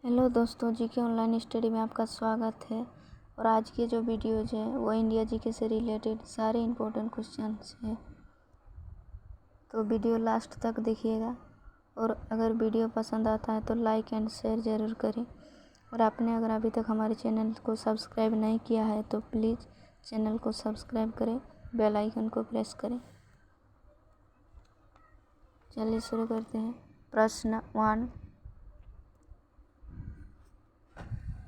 Hello दोस्तों, GK online study में आपका स्वागत है। और आज की जो वीडियोज है वो इंडिया जीके से रिलेटेड सारे इम्पोर्टेंट क्वेश्चंस हैं, तो वीडियो लास्ट तक देखिएगा। और अगर वीडियो पसंद आता है तो लाइक एंड शेयर ज़रूर करें। और आपने अगर अभी तक हमारे चैनल को सब्सक्राइब नहीं किया है तो प्लीज़ चैनल को सब्सक्राइब करें, बेल आइकन को प्रेस करें। चलिए शुरू करते हैं। प्रश्न 1,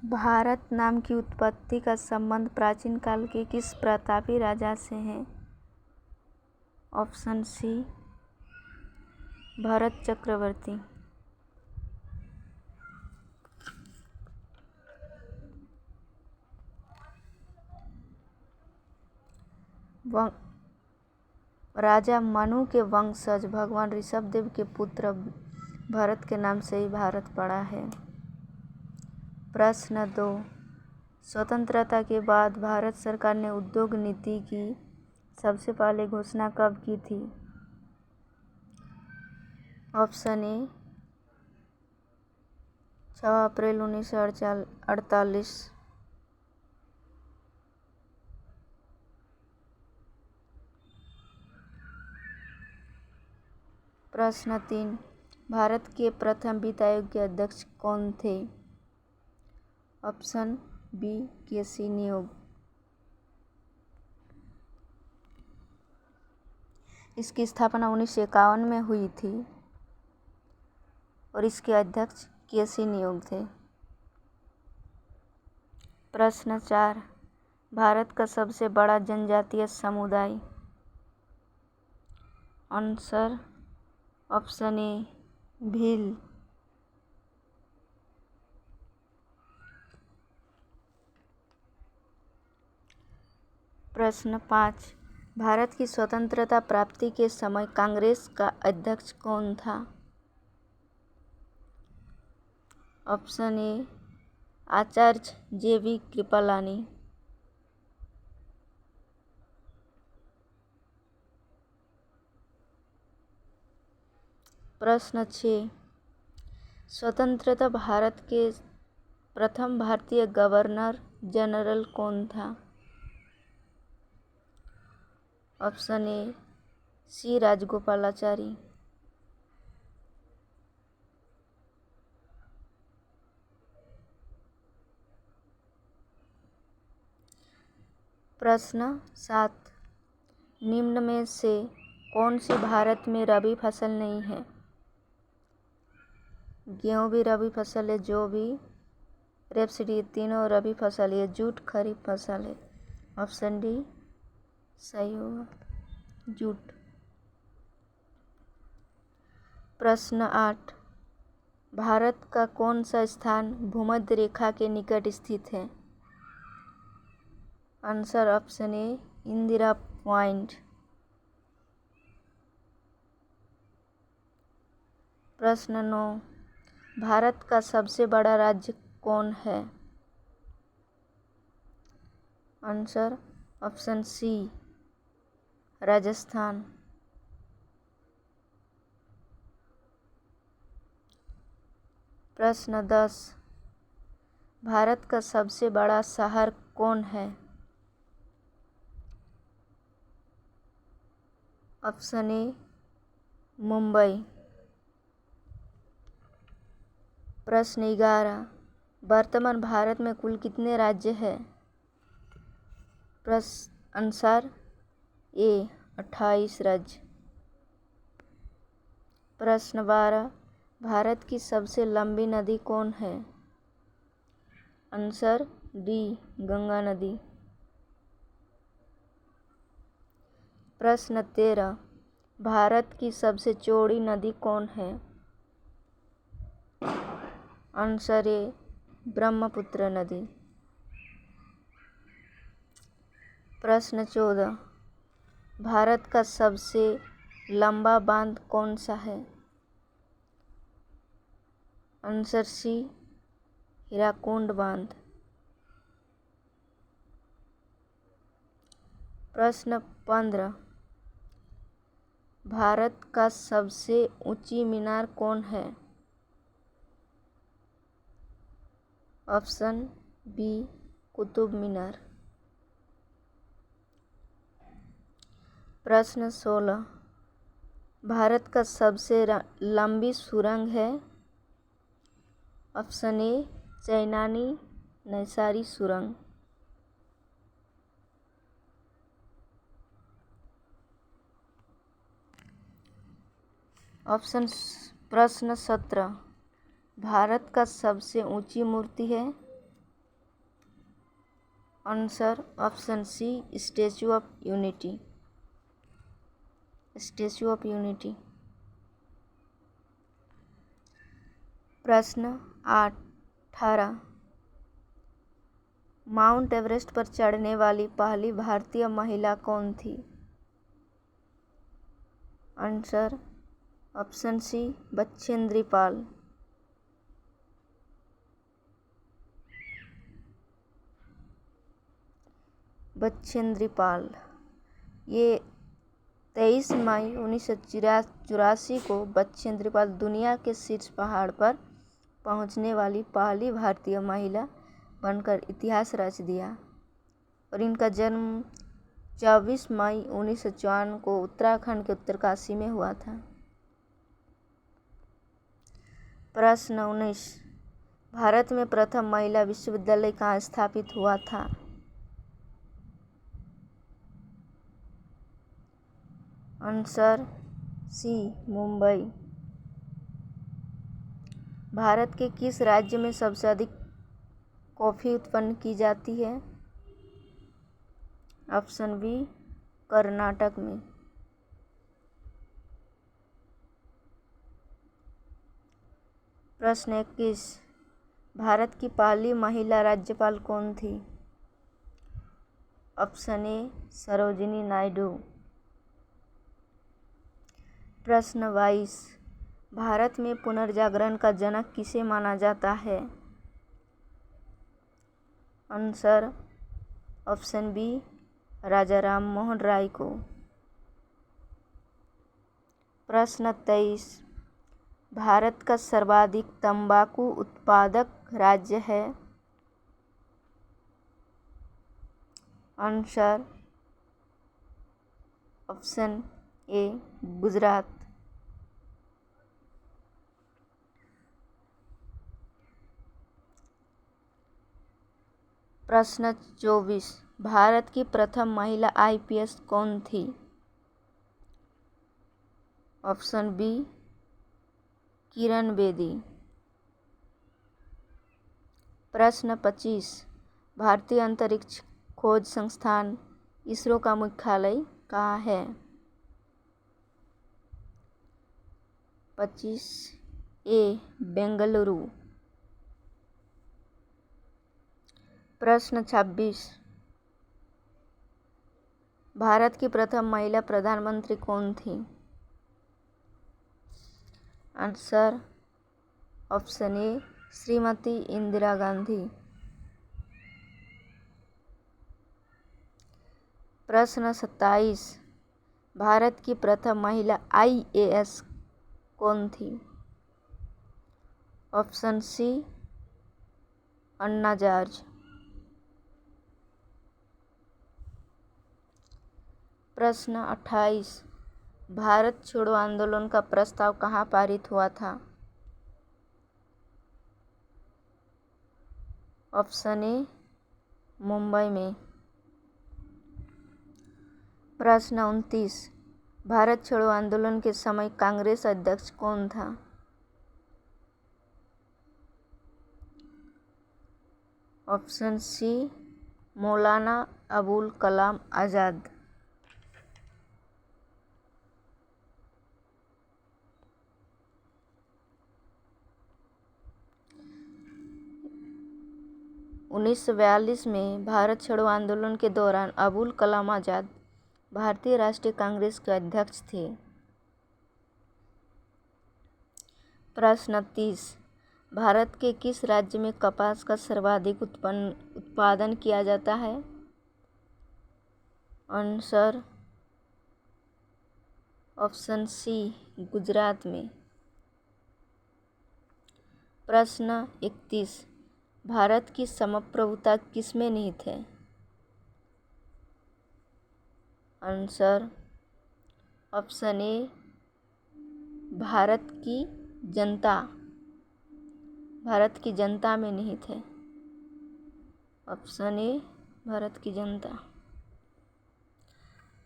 भारत नाम की उत्पत्ति का संबंध प्राचीन काल के किस प्रतापी राजा से है? ऑप्शन सी, भरत चक्रवर्ती। राजा मनु के वंशज भगवान ऋषभदेव के पुत्र भरत के नाम से ही भारत पड़ा है। प्रश्न 2, स्वतंत्रता के बाद भारत सरकार ने उद्योग नीति की सबसे पहले घोषणा कब की थी? ऑप्शन ए, 6 अप्रैल 1948। प्रश्न 3, भारत के प्रथम वित्त आयोग के अध्यक्ष कौन थे? ऑप्शन बी, केसी नियोग। इसकी स्थापना 1951 में हुई थी और इसके अध्यक्ष केसी नियोग थे। प्रश्न 4, भारत का सबसे बड़ा जनजातीय समुदाय? आंसर ऑप्शन ए, भील। प्रश्न 5, भारत की स्वतंत्रता प्राप्ति के समय कांग्रेस का अध्यक्ष कौन था? Option A, Acharya JB. Kripalani. प्रश्न 6, स्वतंत्रता भारत के प्रथम भारतीय गवर्नर जनरल कौन था? ऑप्शन ए, सी राजगोपालाचारी। प्रश्न 7, निम्न में से कौन सी भारत में रबी फसल नहीं है? गेहूँ भी रबी फसल है, जौ भी, रेपसीड, तीनों रबी फसल है। जूट खरीफ फसल है। ऑप्शन डी सही होगा, जूट। प्रश्न 8, भारत का कौन सा स्थान भूमध्य रेखा के निकट स्थित है? Answer option A, Indira point. प्रश्न 9, भारत का सबसे बड़ा राज्य कौन है? Answer option C, Rajasthan. प्रश्न 10, भारत का सबसे बड़ा शहर कौन है? Option A, Mumbai. प्रश्न 11, वर्तमान भारत में कुल कितने राज्य हैं? आंसर ए, 28 राज्य। प्रश्न 12, भारत की सबसे लंबी नदी कौन है? आंसर डी, गंगा नदी। प्रश्न 13, भारत की सबसे चौड़ी नदी कौन है? आंसर ए, ब्रह्मपुत्र नदी। प्रश्न 14, भारत का सबसे लंबा बांध कौन सा है? आंसर सी, हीराकुंड बांध। प्रश्न 15, भारत का सबसे ऊंची मीनार कौन है? Option B Qutub Minar. प्रश्न 16, भारत का सबसे लंबी सुरंग है। ऑप्शन ए चैनानी नैसारी सुरंग। प्रश्न 17, भारत का सबसे ऊंची मूर्ति है। Answer option C statue of unity. Statue of unity. प्रश्न 18, माउंट एवरेस्ट पर चढ़ने वाली पहली भारतीय महिला कौन थी। आंसर ऑप्शन सी बछेंद्री पाल। बछेंद्री पाल। ये 23 मई 1984 को बछेंद्री पाल दुनिया के शीर्ष पहाड़ पर पहुंचने वाली पहली भारतीय महिला बनकर इतिहास रच दिया और इनका जन्म 24 मई 1954 को उत्तराखंड के उत्तरकाशी में हुआ था। प्रश्न 19, भारत में प्रथम महिला विश्वविद्यालय कहाँ स्थापित हुआ था। Answer C Mumbai. भारत के किस राज्य में सबसे अधिक कॉफी उत्पन्न की जाती है। ऑप्शन बी कर्नाटक में। प्रश्न 21, भारत की पहली महिला राज्यपाल कौन थी। Option A Sarojini Naidu. प्रश्न 22, भारत में पुनर्जागरण का जनक किसे माना जाता है। आंसर ऑप्शन बी राजा राम मोहन राय को। प्रश्न 23, भारत का सर्वाधिक तंबाकू उत्पादक राज्य है। आंसर ऑप्शन ए गुजरात। प्रश्न 24, भारत की प्रथम महिला IPS कौन थी। Option B Kiran Bedi. प्रश्न 25, भारतीय अंतरिक्ष खोज संस्थान इसरो का मुख्यालय कहाँ है। 25 ए बेंगलुरु। प्रश्न 26, भारत की प्रथम महिला प्रधानमंत्री कौन थी। आंसर ऑप्शन ए श्रीमती इंदिरा गांधी। प्रश्न 27, भारत की प्रथम महिला IAS कौन थी। ऑप्शन सी अन्ना जॉर्ज। प्रश्न 28, भारत छोड़ो आंदोलन का प्रस्ताव कहाँ पारित हुआ था। ऑप्शन ए मुंबई में। प्रश्न 29, भारत छोड़ो आंदोलन के समय कांग्रेस अध्यक्ष कौन था। ऑप्शन सी मौलाना अबुल कलाम आज़ाद। उन्नीस 1942 में भारत छोड़ो आंदोलन के दौरान अबुल कलाम आज़ाद भारतीय राष्ट्रीय कांग्रेस के अध्यक्ष थे। प्रश्न 30, भारत के किस राज्य में कपास का सर्वाधिक उत्पादन किया जाता है। आंसर ऑप्शन सी गुजरात में। प्रश्न 31, भारत की संप्रभुता किसमें निहित है? आंसर ऑप्शन ए भारत की जनता में निहित है। ऑप्शन ए भारत की जनता।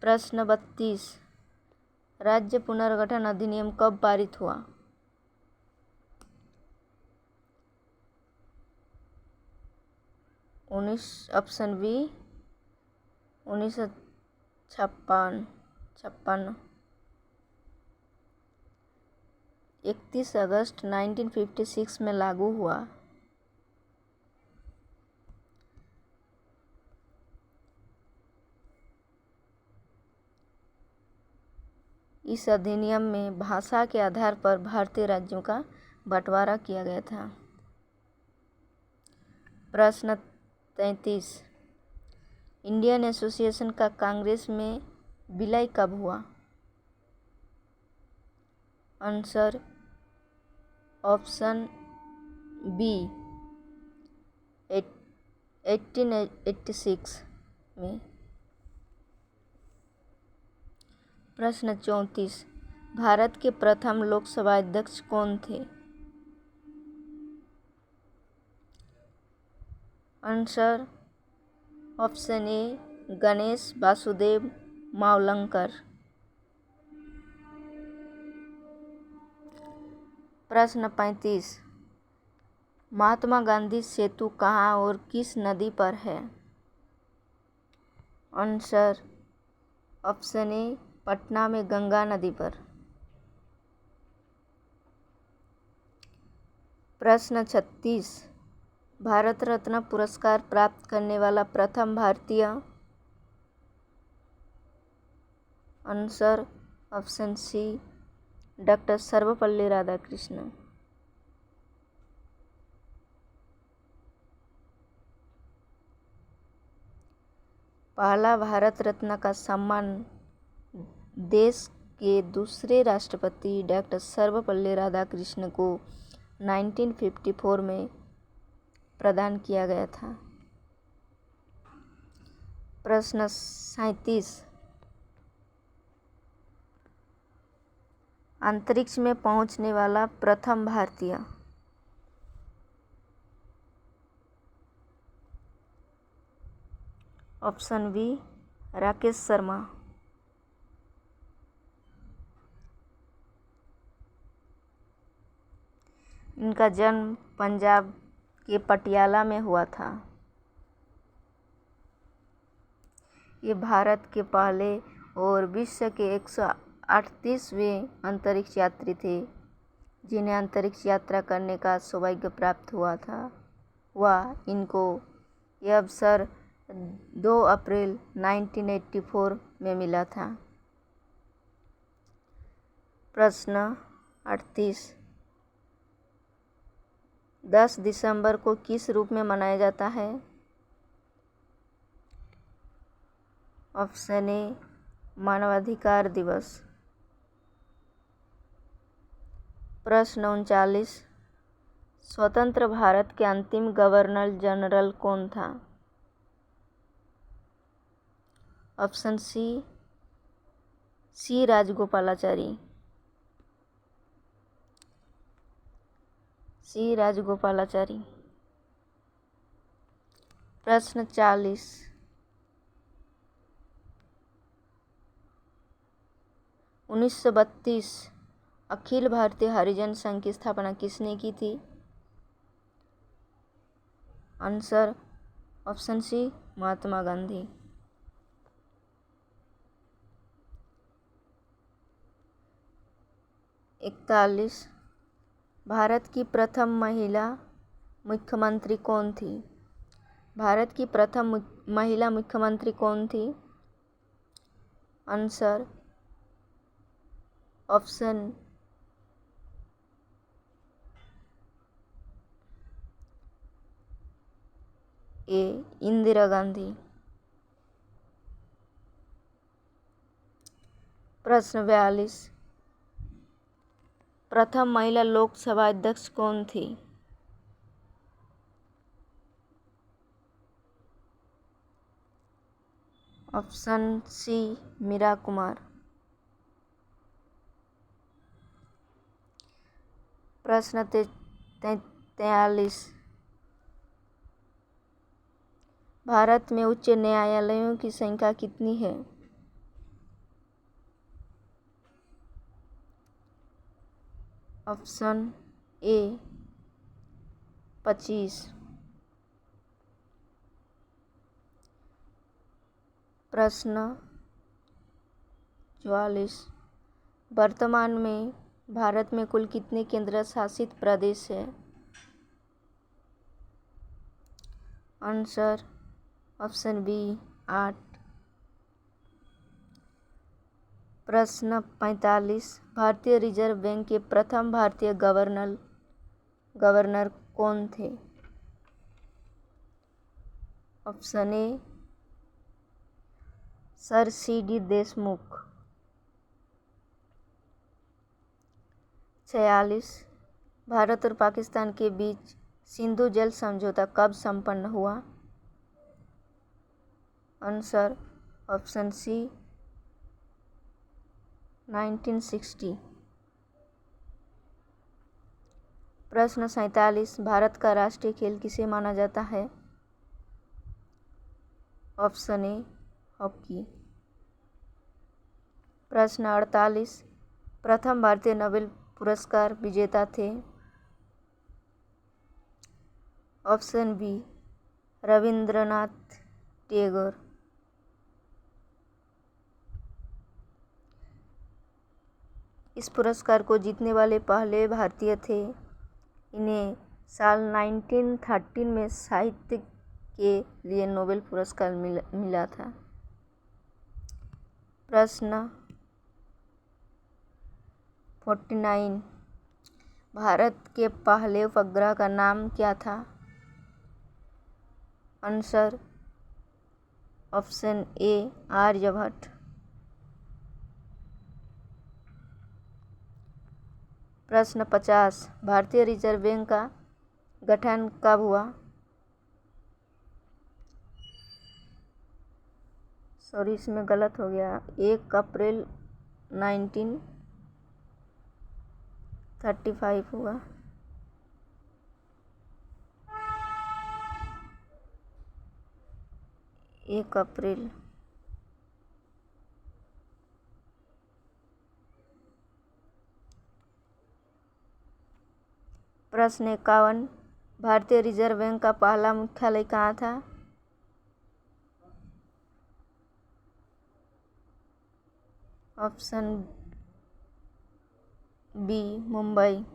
प्रश्न 32, राज्य पुनर्गठन अधिनियम कब पारित हुआ? Option B 1956। 31 अगस्त 1956 में लागू हुआ। इस अधिनियम में भाषा के आधार पर भारतीय राज्यों का बंटवारा किया गया था। प्रश्न 33, इंडियन एसोसिएशन का कांग्रेस में विलय कब हुआ? आंसर ऑप्शन बी 1886 में। प्रश्न 34, भारत के प्रथम लोकसभा अध्यक्ष कौन थे? आंसर ऑप्शन ए गणेश वासुदेव मावलंकर। प्रश्न 35, महात्मा गांधी सेतु कहाँ और किस नदी पर है? आंसर ऑप्शन ए पटना में गंगा नदी पर। प्रश्न 36, भारत रत्न पुरस्कार प्राप्त करने वाला प्रथम भारतीय? Answer option C doctor Sarvepalli Radhakrishnan. पहला भारत रत्न का सम्मान देश के दूसरे राष्ट्रपति डॉक्टर सर्वपल्ली राधाकृष्णन को 1954 में प्रदान किया गया था। प्रश्न 37, अंतरिक्ष में पहुंचने वाला प्रथम भारतीय? Option B Rakesh Sharma. इनका जन्म पंजाब के पटियाला में हुआ था। ये भारत के पहले और विश्व के 138वें अंतरिक्ष यात्री थे जिन्हें अंतरिक्ष यात्रा करने का सौभाग्य प्राप्त हुआ। इनको यह अवसर 2 अप्रैल 1984 में मिला था। प्रश्न 38, 10 दिसंबर को किस रूप में मनाया जाता है? ऑप्शन ए मानवाधिकार दिवस। प्रश्न 39, स्वतंत्र भारत के अंतिम गवर्नर जनरल कौन था? Option C Rajagopalachari. प्रश्न 40, 1932 अखिल भारतीय हरिजन संघ की स्थापना किसने की थी? आंसर ऑप्शन सी महात्मा गांधी। इकतालीस, भारत की प्रथम महिला मुख्यमंत्री कौन थी? भारत की प्रथम महिला मुख्यमंत्री कौन थी? Answer option A Indira Gandhi. प्रश्न 42, प्रथम महिला लोकसभा अध्यक्ष कौन थी? Option C Meira Kumar. प्रश्न 43। भारत में उच्च न्यायालयों की संख्या कितनी है? ऑप्शन ए 25। प्रश्न 44। वर्तमान में भारत में कुल कितने केंद्र शासित प्रदेश हैं? Answer option B 8। प्रश्न 45। भारतीय रिजर्व बैंक के प्रथम भारतीय गवर्नर कौन थे? Option A sir CD. Deshmukh. 46। Bharat और पाकिस्तान के बीच सिंधु जल समझौता कब संपन्न हुआ? Answer option C 1960। प्रश्न 47। भारत का राष्ट्रीय खेल किसे माना जाता है? Option A hockey. प्रश्न 48। प्रथम भारतीय नोबेल पुरस्कार विजेता थे? Option B Rabindranath Tagore. इस पुरस्कार को जीतने वाले पहले भारतीय थे। इन्हें साल 1913 में साहित्य के लिए नोबेल पुरस्कार मिला था। प्रश्न 49। भारत के पहले उपग्रह का नाम क्या था? Answer option A Aryabhata. प्रश्न 50। भारतीय रिजर्व बैंक का गठन कब हुआ? सॉरी, इसमें गलत हो गया। 1 अप्रैल 1935 हुआ। एक अप्रैल। प्रश्न 51। भारतीय रिजर्व बैंक का पहला मुख्यालय कहाँ था? Option B Mumbai.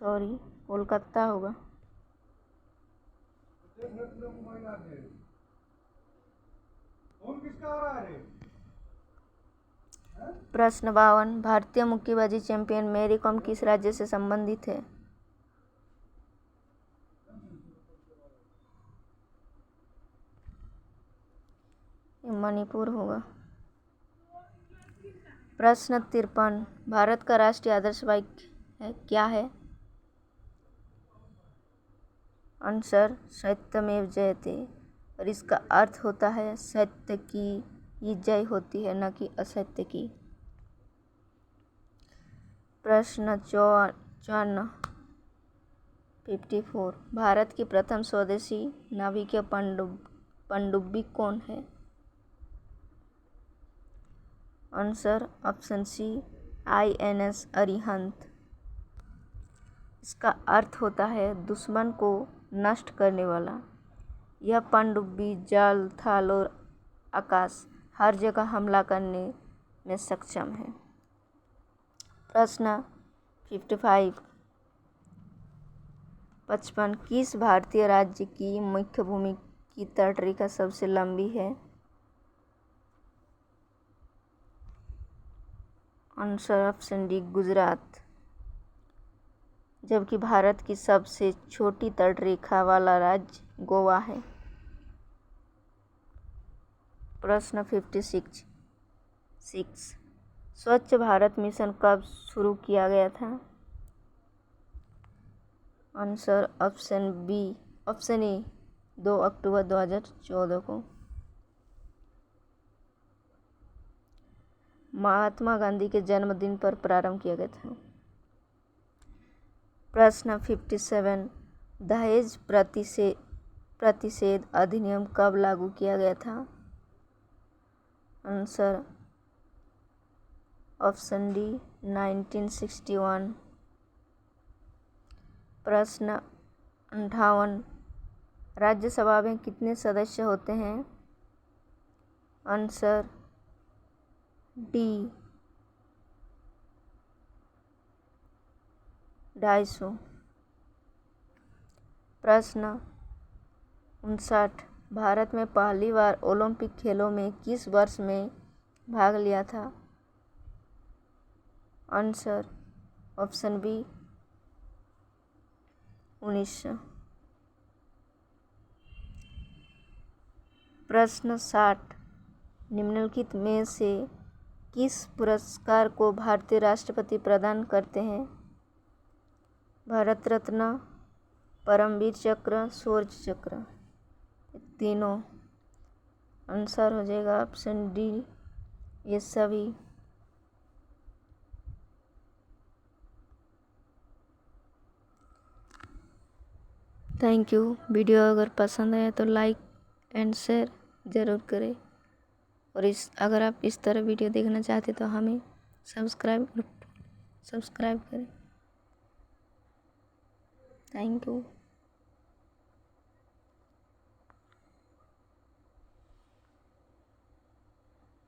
Sorry, Kolkata होगा। प्रश्न 52। भारतीय मुक्केबाजी चैंपियन मैरी कॉम किस राज्य से संबंधित है? मणिपुर होगा। प्रश्न 53। भारत का राष्ट्रीय आदर्श वाक्य क्या है? आंसर सत्यमेव जयते। और इसका अर्थ होता है सत्य की ही जय होती है, न कि असत्य की। प्रश्न 54। 54। भारत की प्रथम स्वदेशी नाविकीय पनडुब्बी कौन है? Answer option C INS Arihant. इसका अर्थ होता है दुश्मन को नष्ट करने वाला। यह पनडुब्बी जल, थल और आकाश हर जगह हमला करने में सक्षम है। प्रश्न 55। 55। किस भारतीय राज्य की मुख्य भूमि की तटरेखा सबसे लंबी है? Answer option D Gujarat. जबकि भारत की सबसे छोटी तटरेखा वाला राज्य गोवा है। प्रश्न 56। स्वच्छ भारत मिशन कब शुरू किया गया था? आंसर ऑप्शन ए 2 अक्टूबर 2014 को। महात्मा गांधी के जन्मदिन पर प्रारंभ किया गया था। प्रश्न 57, दहेज प्रतिषेध अधिनियम कब लागू किया गया था? Answer option D 1961। प्रश्न 58, राज्यसभा में कितने सदस्य होते हैं? Answer D 250। प्रश्न 59, भारत में पहली बार ओलंपिक खेलों में किस वर्ष में भाग लिया था? Answer option B 1900। प्रश्न 60, निम्नलिखित में से किस पुरस्कार को भारतीय राष्ट्रपति प्रदान करते हैं? भारत रत्न, परमवीर चक्र, शौर्य चक्र, तीनों। आंसर हो जाएगा ऑप्शन डी ये सभी। Thank you. वीडियो अगर पसंद आया तो लाइक एंड शेयर ज़रूर करें, और अगर आप इस तरह वीडियो देखना चाहते तो हमें सब्सक्राइब करें। Thank you.